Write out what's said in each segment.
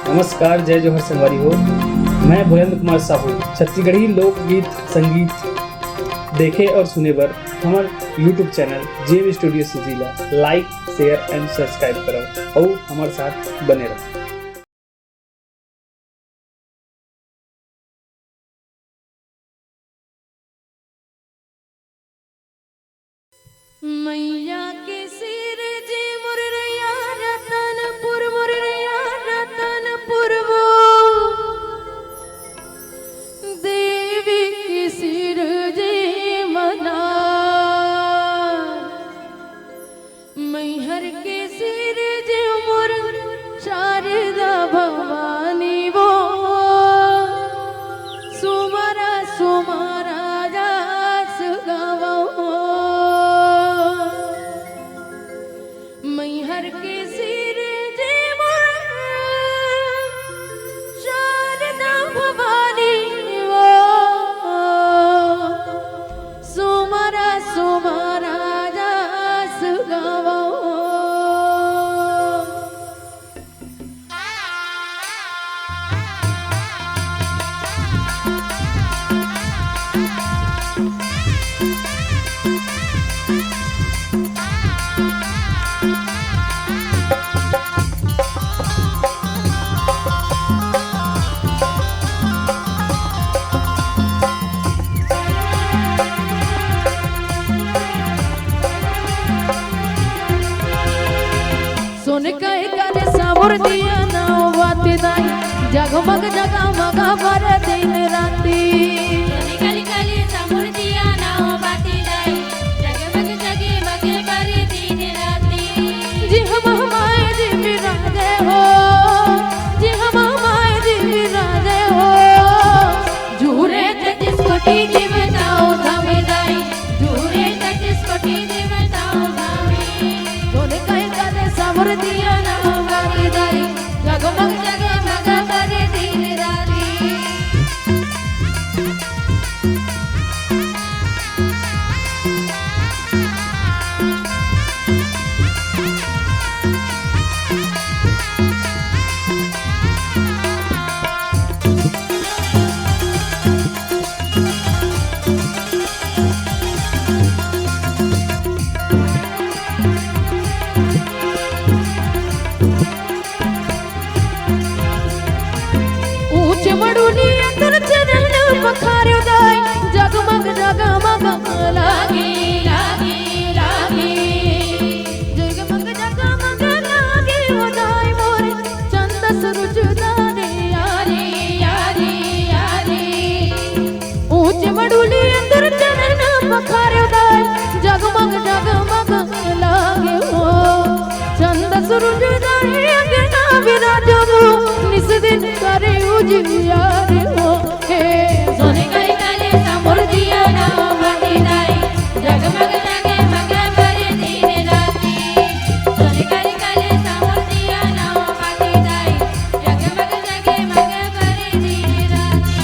नमस्कार, जय जोहर संगवारी हो। मैं भोलेंद्र कुमार साहू छत्तीसगढ़ी लोकगीत संगीत देखे और सुने बर हमार यूट्यूब चैनल जेम स्टूडियो सुजीला लाइक शेयर एंड सब्सक्राइब करो और हमारे साथ बने रहो। मैया के सिर जे मुरैया रतनपुर मुरैया रतनपुर वो देवी के सिर जे मना मैहर के सिर जे मुर शारदा भवानी वो सुमरा सुमरा जास गवो मैहर के सिर जे मुर शारदा भवानी वो सुमरा सुमरा जास गवो। सोने कहे करे सावर दिया ना बाती दाई जगमग जगमग भर दिन राती सोने काली काली सावर दिया ना बाती दाई जगमग जगमग भर दिन राती जी हम हमारे जी बिराजे हो जी हम हमारे जी बिराजे हो झूरे तटिस कोटी देवताओं धामे दाई झूरे तटिस कोटी देवताओं धामे सोने कहे करे सावर दिया ना बाती दाई जगमग जगमग भर दिन राती ऊंचे मडुनी अंदर चरण पखार्यो दाई जगमग जगमग लागे लागे लागे जगमग जगमग लागे ओ दाई मोरे चंद सरुज दारे यारे यारे यारे ऊंचे मडुनी अंदर चरण पखार्यो दाई जगमग जगमग लागे ओ चंद सरुज दारे अगना विराजो निस दिन करे उजियारे हो हे सोने काली काली सावर दिया ना बाती दाई जगमग जगमग भर दिन राती सोने काली काली सावर दिया ना बाती दाई जगमग जगमग भर दिन राती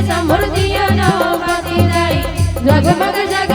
समृद्धिया नौ बाती दाई जगमग जग